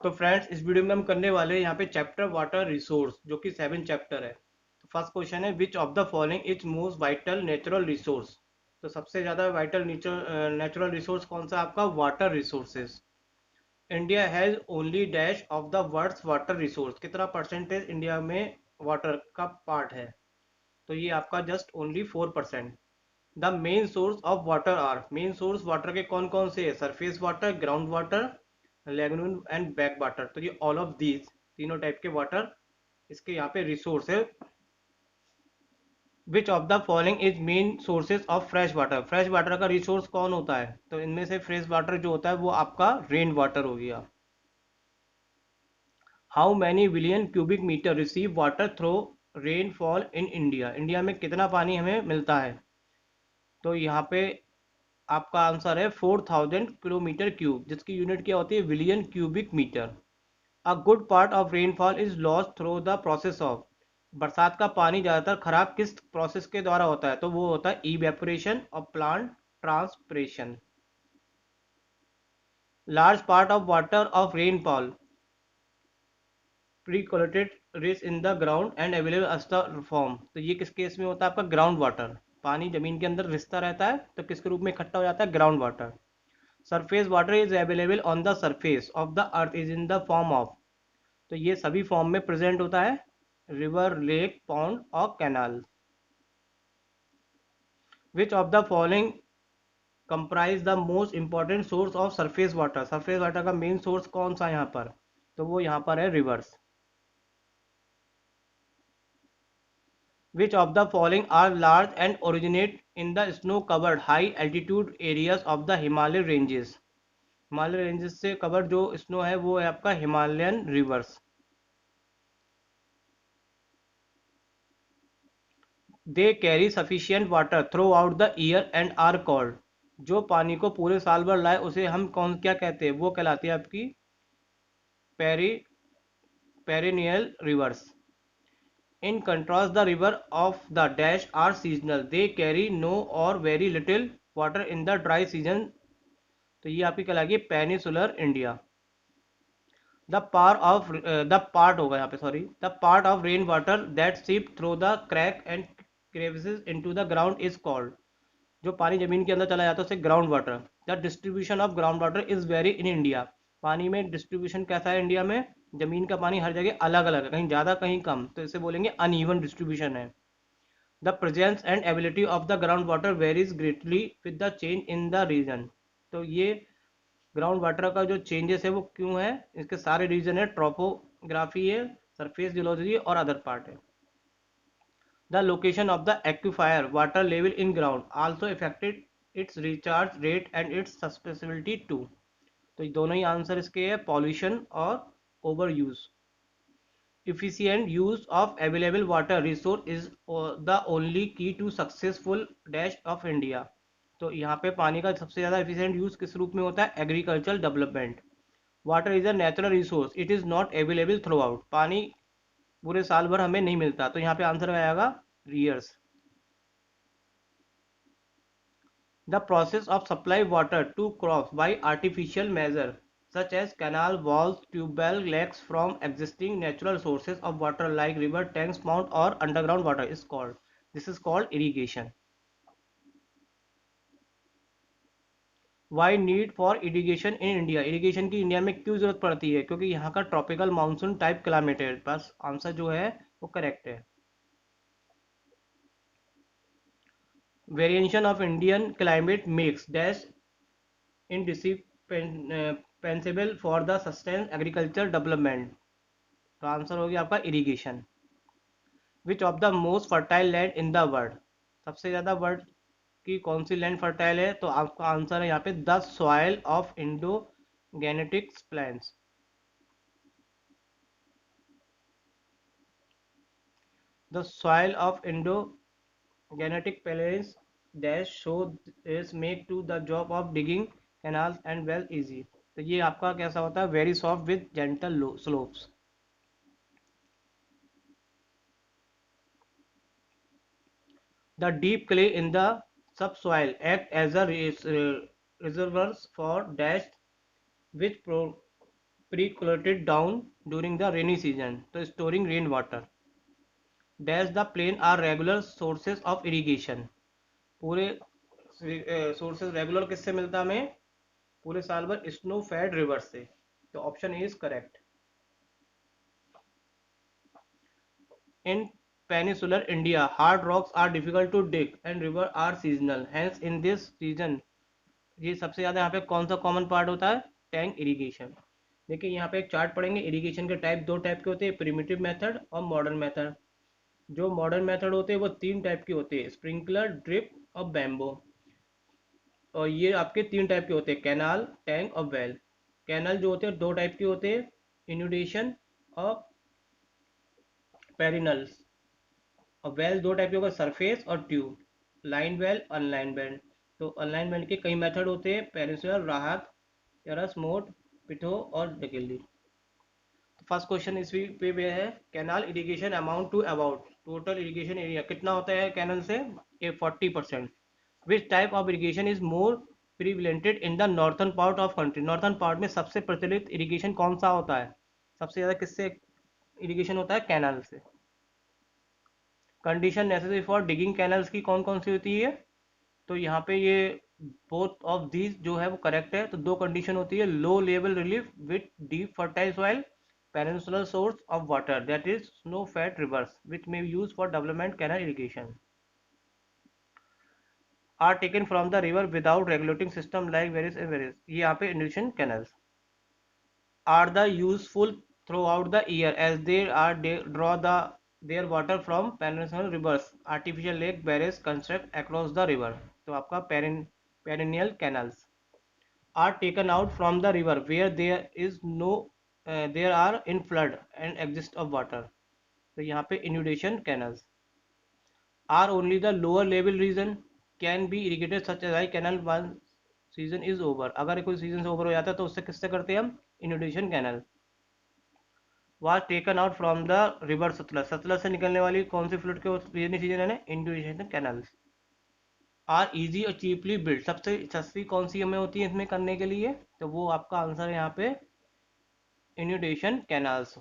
तो फ्रेंड्स, इस वीडियो में हम करने वाले हैं यहाँ पे चैप्टर वाटर रिसोर्स, जो कि 7 चैप्टर है। तो फर्स्ट क्वेश्चन है, which of the following is most vital natural resource. तो सबसे ज्यादा वाइटल नेचुरल रिसोर्स कौन सा आपका? Water resources. India has only dash of the world's water resource. कितना परसेंटेज इंडिया में वाटर का पार्ट है? तो ये आपका just only 4%। The main source of water are, main source water के कौन कौन से है? Surface water, ground water, lagoon and back water. तो ये ऑल ऑफ दीज तीनों टाइप के वाटर इसके यहाँ पे रिसोर्स है। Which of the following is main sources of fresh water, fresh water का रिसोर्स कौन होता है? तो इनमें से फ्रेश वाटर जो होता है वो आपका रेन वाटर हो गया। How many billion cubic metre receive water through rainfall in India, India में कितना पानी हमें मिलता है? तो यहाँ पे आपका आंसर है 4000 किलोमीटर क्यूब, जिसकी यूनिट क्या होती है? Billion cubic metre. A good part of rainfall is lost through the process of, बरसात का पानी ज़्यादातर खराब किस प्रोसेस के द्वारा होता है? तो वो होता है इवेपोरेशन और plant transpiration. Large part of water of rainfall percolated reach in the ground and available as the form. तो ये किस केस में होता है? आपका ग्राउंड वाटर, पानी जमीन के अंदर रिसता रहता है तो किसके रूप में इकट्ठा हो जाता है? Ground water. Surface water is available on the surface of the earth is in the form of, तो ये सभी फॉर्म में प्रेजेंट होता है, रिवर, लेक, पॉन्ड और canal. Which of the following comprise the most important source of surface water, surface water का main source कौन सा है यहाँ पर? तो वो यहाँ पर है rivers. Which of the following are large and originate in the snow covered high altitude areas of the Himalaya ranges, Himalaya ranges से कवर्ड जो स्नो है वो है आपका Himalayan rivers. They carry sufficient water throughout the year and are called, जो पानी को पूरे साल भर लाए उसे हम कौन क्या कहते हैं? वो कहलाती है आपकी peri perennial rivers. In contrast the river of the dash are seasonal, they carry no or very little water in the dry season. तो ये आपकी कहलाएगी पेनिसुलर इंडिया। द पार्ट होगा यहाँ पे, sorry, the part of rain water that seep through the crack and crevices into the ground is called, जो पानी जमीन के अंदर चला जाता है उसे ground water. The distribution of ground water is very in India, पानी में डिस्ट्रीब्यूशन कैसा है इंडिया में? जमीन का पानी हर जगह अलग अलग है, कहीं ज़्यादा कहीं कम, तो इसे बोलेंगे अनइवन डिस्ट्रीब्यूशन है। The presence and ability of the ground water varies greatly with the change in the region. तो ये ग्राउंड वाटर का जो चेंजेस है वो क्यों है? इसके सारे रीजन है, ट्रोपोग्राफी है, सरफेस जियोलॉजी और अदर पार्ट है। The location of the aquifer water level in ground also affected its recharge rate and its susceptibility to। तो ये दोनों ही आंसर इसके है, पॉल्यूशन और over use. efficient use of available water resource is the only key to successful dash of India। तो यहाँ पे पानी का सबसे ज़्यादा एफिशिएंट यूज किस रूप में होता है? Agricultural development. Water is a natural resource, it is not available through out, पानी पूरे साल भर हमें नहीं मिलता, तो यहाँ पे आंसर आएगा रीयर्स। The process of supply water to crops by artificial measure, such as canal walls, tubewell, lakes from existing natural sources of water like river, tanks, pond or underground water is called. This is called irrigation. Why need for irrigation in India? Irrigation की India में क्यों जरूरत पड़ती है? क्योंकि यहाँ का tropical monsoon type climate है। बस आंसर जो है वो करेक्ट है। Variation of Indian climate makes dash indispensable for the sustained agricultural development। तो आंसर हो गया आपका irrigation. Which of the most fertile land in the world, सबसे ज़्यादा वर्ल्ड की कौन सी लैंड फर्टाइल है? तो आपका आंसर है यहाँ पे the soil of Indo genetics plains. The soil of Indo genetic plains dash show is make to the job of digging canals and well easy। तो ये आपका कैसा होता है? Very soft with gentle slopes. The deep clay in the subsoil act as a reservoirs for dash which precipitated down during the rainy season, तो storing rain water. Dash the plain are regular sources of irrigation. पूरे sources regular किससे मिलता हमें पूरे साल भर snow fed river से, तो option A is correct. In peninsular India, hard rocks are difficult to dig and river are seasonal. Hence, in this season, ये सबसे ज़्यादा यहाँ पे कौन सा कॉमन पार्ट होता है? Tank irrigation. देखिए यहाँ पे एक चार्ट पढ़ेंगे. इरिगेशन के टाइप दो टाइप के होते हैं, प्रिमिटिव मेथड और मॉडर्न मेथड. जो मॉडर्न मेथड होते हैं वो तीन टाइप के होते हैं, स्प्रिंकलर, ड्रिप और बैम्बो. और ये आपके तीन टाइप के होते हैं, कैनाल, टैंक और वेल. कैनाल जो होते हैं दो टाइप के होते हैं, इन्यूडेशन और पेरिनल्स. और वेल दो टाइप के होगा, सरफेस और tube. Line well, online well. तो अनलाइन वेल के कई मेथड होते हैं, पेनिनसुलर, राहत, यरस, मोट, पिथो और डकेली. फर्स्ट क्वेश्चन इस पे है, canal irrigation amount to about, total irrigation area कितना होता है कैनल से? ये 40%. Which type of irrigation is more prevalented in the northern part of country. Northern part में सबसे प्रचलित इरिगेशन कौन सा होता है? सबसे ज़्यादा किससे इरिगेशन होता है? कैनाल से. Condition necessary for digging canals की कौन कौन सी होती है? तो यहाँ पे ये बोथ ऑफ दीज जो है वो करेक्ट है. तो दो कंडीशन होती है, low level relief with deep fertile soil, peninsular source of water that is snow fed rivers which may be used for development canal irrigation, are taken from the river without regulating system like various and various. ये यहाँ पे irrigation canals are the useful throughout the year as they are draw their water from peninsular rivers, artificial lake barrages construct across the river. तो आपका perennial canals are taken out from the river where there is no there are in flood and exist of water. तो यहाँ पे inundation canals are only the lower level region can be irrigated such as high canal once season is over. अगर कोई season से over हो जाता है तो उससे किससे करते हैं हम? inundation canal. was taken out from the river Sutlej, Sutlej से निकलने वाली कौन सी फ्लूड के रेनी सीजन है? inundation canals. आर इजी और चीपली बिल्ड, सबसे सस्ती कौन सी हमें होती है इसमें करने के लिए? तो वो आपका आंसर है यहाँ पे इन्यूडेशन कैनाल्स.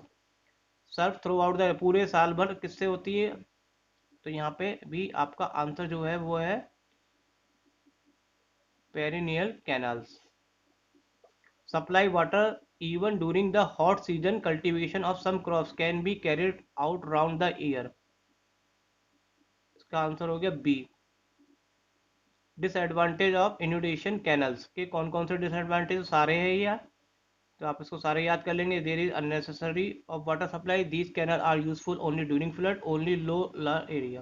सर्फ थ्रू आउट द, पूरे साल भर किससे होती है? तो यहाँ पे भी आपका आंसर जो है वो है perennial canals. Supply water even during the hot season, cultivation of some crops can be carried out round the year. इसका आंसर हो गया B. Disadvantage of inundation canals के कौन कौन से डिसएडवांटेज? सारे हैं यार, तो आप इसको सारे याद कर लेंगे. There is unnecessary of water supply, these canal are useful only during flood, only low area.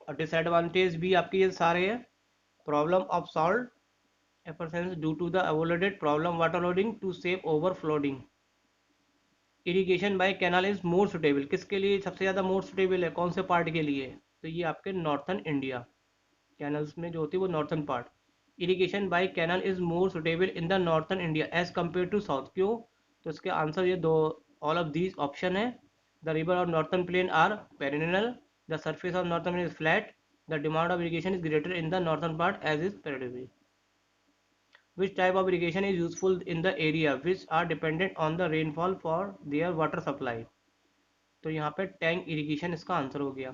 और डिसएडवांटेज भी आपके ये सारे हैं. Problem of salt efficiency due to the avoided problem water logging to save overflooding. Irrigation by canal is more suitable, किसके लिए सबसे ज़्यादा मोर सुटेबल है? कौन से पार्ट के लिए? तो ये आपके नॉर्थन इंडिया कैनल्स में जो होती है वो northern part. Irrigation by canal is more suitable in the northern India as compare to south. क्यों? तो इसके आंसर ये दो ऑल ऑफ दीज ऑप्शन है. The river of northern plain are perennial, the surface of northern plain is flat, the demand of irrigation is greater in the northern part as is पेरिडिवरी. Which type of irrigation is useful in the area which are dependent on the rainfall for their water supply? तो यहाँ पे tank irrigation इसका answer हो गया.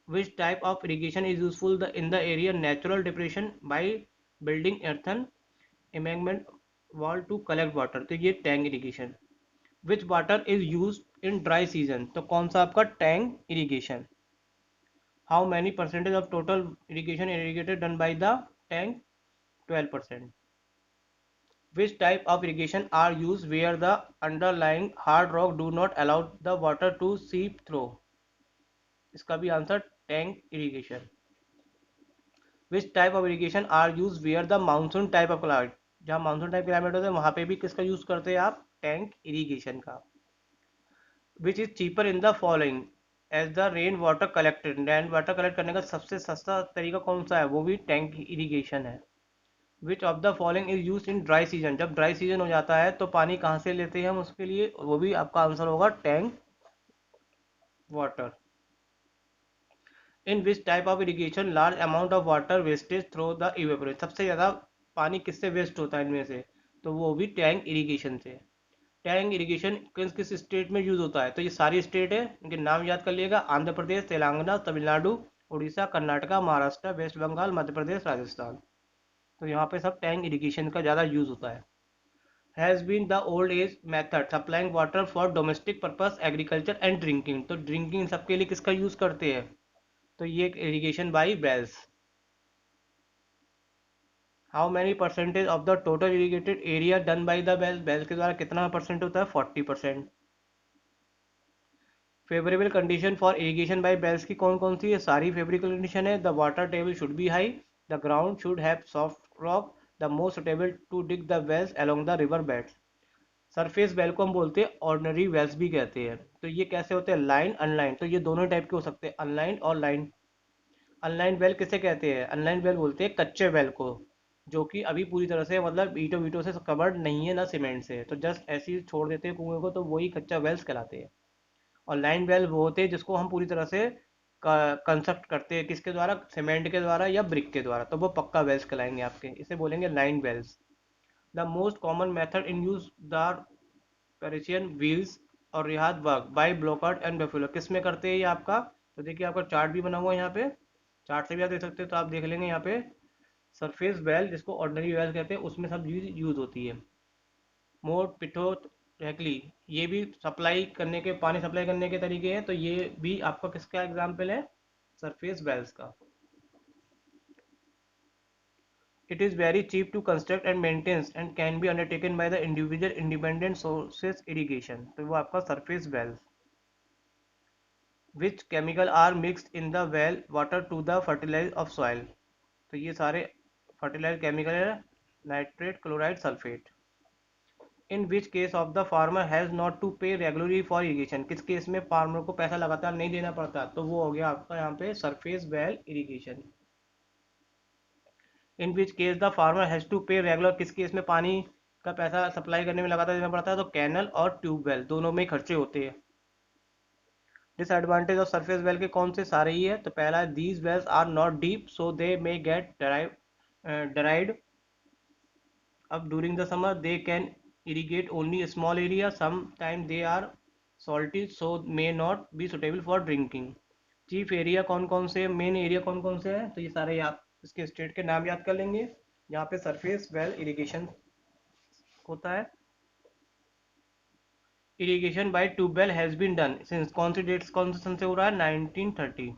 Which type of irrigation is useful in the area natural depression by building earthen embankment wall to collect water? तो ये tank irrigation. Which water is used in dry season? तो कौन सा आपका tank irrigation. How many percentage of total irrigation irrigated done by the tank? 12%. Which type of irrigation are used where the underlying hard rock do not allow the water to seep through? इसका भी answer tank irrigation. Which type of irrigation are used where the monsoon type of climate, जहाँ monsoon type climate होता है वहाँ पे भी किसका use करते हैं आप? टैंक इरिगेशन का. Which is cheaper in the following as the rain water collected? Rain water collect करने का सबसे सस्ता तरीका कौन सा है? वो भी टैंक इरिगेशन है. Which of the following is use in dry season? जब ड्राई सीजन हो जाता है तो पानी कहाँ से लेते हैं हम उसके लिए? वो भी आपका आंसर होगा tank water. In which type of irrigation large amount of water wastage through the evaporation? सबसे ज़्यादा पानी किससे वेस्ट होता है इनमें से? तो वो भी टैंक इरिगेशन से. टैंक इरिगेशन किस किस स्टेट में यूज होता है? तो ये सारी स्टेट है, इनके नाम याद कर लिएगा। आंध्र प्रदेश, तेलंगाना, तमिलनाडु, उड़ीसा, कर्नाटका, महाराष्ट्र, वेस्ट बंगाल, मध्य प्रदेश, राजस्थान। तो यहाँ पे सब टैंक इरिगेशन का ज़्यादा यूज होता है। Has been the old age method supplying water for domestic purpose, agriculture and drinking. तो ड्रिंकिंग सबके लिए किसका यूज करते हैं? तो ये irrigation by wells. How many percentage of the total irrigated area done by the wells? Wells के द्वारा कितना परसेंट होता है? 40%। Favourable condition for irrigation by wells की कौन कौन सी है? सारी फेवरेबल कंडीशन है। The water table should be high, the ground should have soft rock, the most suitable to dig the wells along the river beds. Surface well को हम बोलते हैं ऑर्डनरी वेल्स भी कहते हैं। तो ये कैसे होते हैं? Line, online. तो ये दोनों टाइप के हो सकते हैं, अनलाइन और लाइन। अनलाइन वेल किसे कहते हैं? अनलाइन वेल बोलते हैं कच्चे वेल को, जो कि अभी पूरी तरह से मतलब ईंटों वीटों से कवर्ड नहीं है, ना सीमेंट से, तो जस्ट ऐसे ही छोड़ देते हैं कुएं को, तो वही कच्चा वेल्स कहलाते हैं। और लाइन वेल वो होते हैं जिसको हम पूरी तरह से कंस्ट्रक्ट करते हैं, किसके द्वारा? सीमेंट के द्वारा या ब्रिक के द्वारा, तो वो पक्का वेल्स कहलाएंगे आपके, इसे बोलेंगे line wells. The most common method in use the Persian wheels और रिहाद वर्क बाई ब्लोकआउट एंड बेफुलर। किस में करते हैं ये आपका? तो देखिए आपका चार्ट भी बना हुआ है यहाँ पे, चार्ट से भी आप देख सकते हो, तो आप देख लेंगे यहाँ पे सरफेस वेल जिसको ऑर्डिनरी वेल कहते हैं, उसमें सब यूज होती है। मोर पिठो टैकली, ये भी सप्लाई करने के, पानी सप्लाई करने के तरीके हैं, तो ये भी आपका किसका एग्जाम्पल है? सरफेस वेल्स का। It is very cheap to construct and maintenance and can be undertaken by the individual independent sources irrigation. तो वो आपका surface wells. Which chemical are mixed in the well water to the fertilize of soil. तो ये सारे fertilize chemical है, nitrate, chloride, sulphate. In which case of the farmer has not to pay regularly for irrigation. किस केस में farmer को पैसा लगातार नहीं देना पड़ता? तो वो हो गया आपका यहाँ पे surface well irrigation. In which case the farmer has to pay regular, किस केस में पानी का पैसा सप्लाई करने में लगातार देना पड़ता है? तो कैनल और ट्यूबवेल दोनों में खर्चे होते हैं। डिसएडवांटेज ऑफ सरफेस वेल के कौन से? सारे ही है। तो पहला है these wells are not deep so they may get dried up during the summer. They can irrigate only a small area. Sometimes they are salty so may not be suitable for drinking. Chief area कौन कौन से, main area कौन कौन से हैं? तो ये सारे याद, इसके स्टेट के नाम याद कर लेंगे। यहाँ पे सरफेस वेल इरिगेशन होता है। Irrigation by tubewell has been done since, कौन सी डेट्स, कौन से सन से हो रहा है? 1930।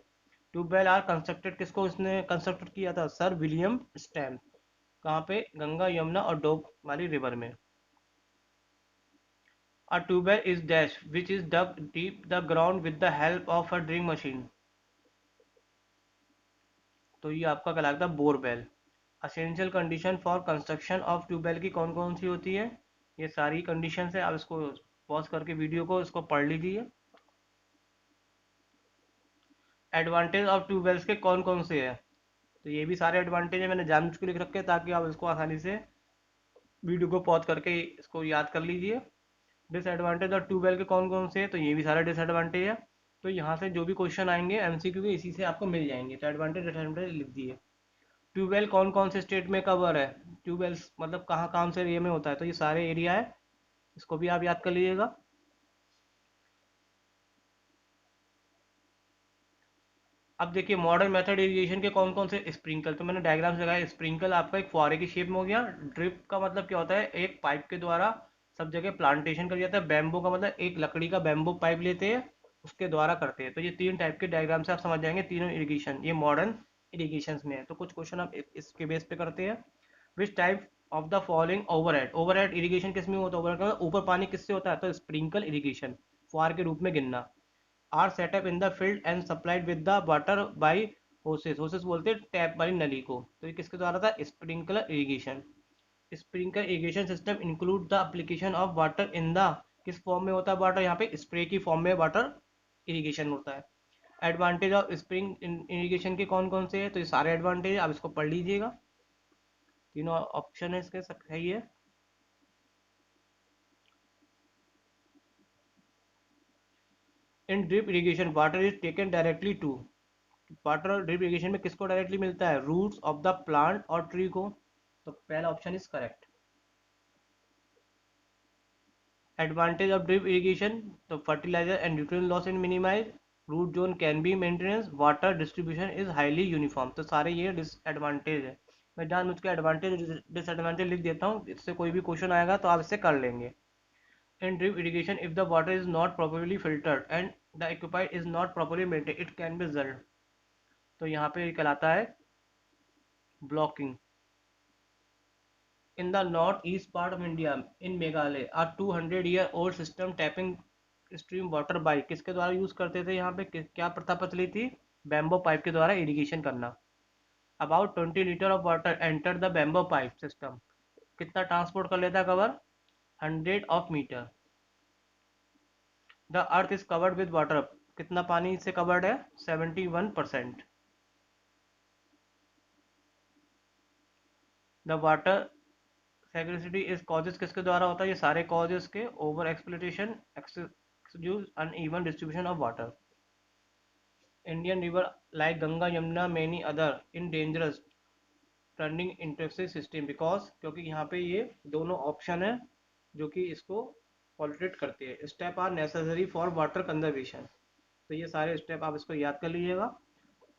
ट्यूबवेल आर कंस्ट्रक्टेड, किसको इसने कंस्ट्रक्ट किया था? Sir William stamp. कहाँ पे? गंगा, यमुना और डोब वाली रिवर में। A tubewell is dash which is dug deep the ground with the help of a drilling machine. तो ये आपका कहलाता है borewell. Essential condition for construction of tubewell की कौन कौन सी होती है? ये सारी कंडीशन है, आप इसको पॉज करके वीडियो को इसको पढ़ लीजिए। एडवांटेज ऑफ ट्यूबवेल्स के कौन कौन से है? तो ये भी सारे एडवांटेज है, मैंने जानबूझ के लिख रखे हैं ताकि आप इसको आसानी से वीडियो को पॉज करके इसको याद कर लीजिए। डिसएडवांटेज और ट्यूबवेल के कौन कौन से हैं? तो ये भी सारे डिसएडवांटेज है। तो यहाँ से जो भी क्वेश्चन आएंगे एमसीक्यू के, इसी से आपको मिल जाएंगे, तो एडवांटेज डिसएडवांटेज लिख दिए। ट्यूबवेल कौन कौन से स्टेट में कवर है? ट्यूबवेल्स मतलब कहाँ कहाँ से एरिया में होता है? तो ये सारे एरिया है, इसको भी आप याद कर लीजिएगा। अब देखिए मॉडर्न मेथड इरिगेशन के कौन कौन से? स्प्रिंकल, तो मैंने डायग्राम से लगाया। स्प्रिंकल आपका एक फुहारे की शेप में हो गया। ड्रिप का मतलब क्या होता है? एक पाइप के द्वारा सब जगह प्लांटेशन कर जाता है। बैम्बू का मतलब एक लकड़ी का बैम्बू पाइप लेते हैं, उसके द्वारा करते हैं। तो ये तीन टाइप के डायग्राम से आप समझ जाएंगे, तीनों इरिगेशन ये मॉडर्न इरिगेशन में है। तो कुछ क्वेश्चन आप इसके बेस पे करते हैं। विच type of the following overhead, overhead irrigation किस में होता है? ओवरहेड का मतलब ऊपर पानी किससे होता है? तो स्प्रिंकल इरिगेशन, फुहार के रूप में गिनना। Are setup in the field and supplied with the water by hoses, hoses बोलते हैं टैप वाली नली को। तो ये किसके द्वारा था? Sprinkler irrigation. Sprinkler irrigation system include the application of water in the, किस फॉर्म में होता है वाटर? यहाँ पे स्प्रे की फॉर्म में वाटर इरिगेशन होता है। एडवांटेज ऑफ स्प्रिंग इरिगेशन के कौन कौन से हैं? तो ये सारे एडवांटेज आप इसको पढ़ लीजिएगा, तीनों ऑप्शन है इसके सही है। In drip irrigation water is taken directly to, water drip irrigation में किसको डायरेक्टली मिलता है? रूट्स ऑफ द प्लांट और ट्री को। तो पहला option is correct. Advantage of drip irrigation, तो fertiliser and nutrient loss in minimise, root zone can be maintenance, water distribution is highly uniform. तो सारे ये डिसएडवांटेज है। मैं जानबूझ के एडवांटेज डिसएडवांटेज लिख देता हूँ, इससे कोई भी क्वेश्चन आएगा तो आप इससे कर लेंगे। In drip irrigation if the water is not properly filtered and the equipment is not properly maintain it can be result. तो यहाँ पे कहलाता है blocking. In the northeast part of India, in Meghalaya, a 200-year-old system tapping stream water by किसके द्वारा use करते थे? यहाँ पे क्या प्रथा प्रचलित थी? बैम्बो पाइप के द्वारा इरिगेशन करना। About 20 litre of water enter the bamboo pipe system. कितना ट्रांसपोर्ट कर लेता cover? 100 of metre. The earth is covered with water. कितना पानी से कवर्ड है? 71%। The water scarcity is causes किसके द्वारा होता है? ये सारे कॉजेज के, over exploitation, excuse uneven distribution of water. Indian river like Ganga Yamuna many other in dangerous turning interface system because, क्योंकि यहाँ पे ये दोनों ऑप्शन है जो कि इसको पॉल्यूटेट करते हैं। Step are necessary for water conservation. तो ये सारे स्टेप आप इसको याद कर लीजिएगा।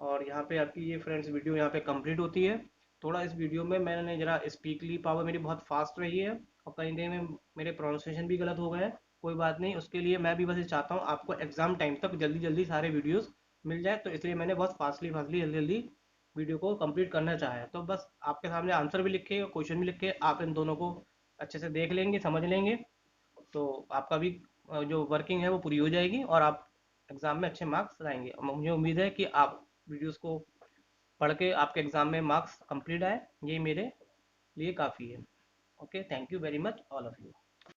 और यहाँ पे आपकी ये फ्रेंड्स वीडियो यहाँ पे कंप्लीट होती है। थोड़ा इस वीडियो में मैंने जरा स्पीकली पावर मेरी बहुत फास्ट रही है और कहीं कहीं में मेरे प्रोनाउंसिएशन भी गलत हो गए हैं। कोई बात नहीं, उसके लिए मैं भी बस ये चाहता हूँ आपको एग्जाम टाइम तक जल्दी जल्दी सारे वीडियोस मिल जाए, तो इसलिए मैंने बहुत फास्टली फास्टली जल्दी जल्दी वीडियो को कंप्लीट करना चाहा है। तो बस आपके सामने आंसर भी लिखे और क्वेश्चन भी लिखे, आप इन दोनों को अच्छे से देख लेंगे, समझ लेंगे, तो आपका भी जो वर्किंग है वो पूरी हो जाएगी और आप एग्ज़ाम में अच्छे मार्क्स लाएंगे। मुझे उम्मीद है कि आप वीडियोस को पढ़ के आपके एग्ज़ाम में मार्क्स कंप्लीट आए, ये मेरे लिए काफ़ी है। Okay, thank you very much all of you.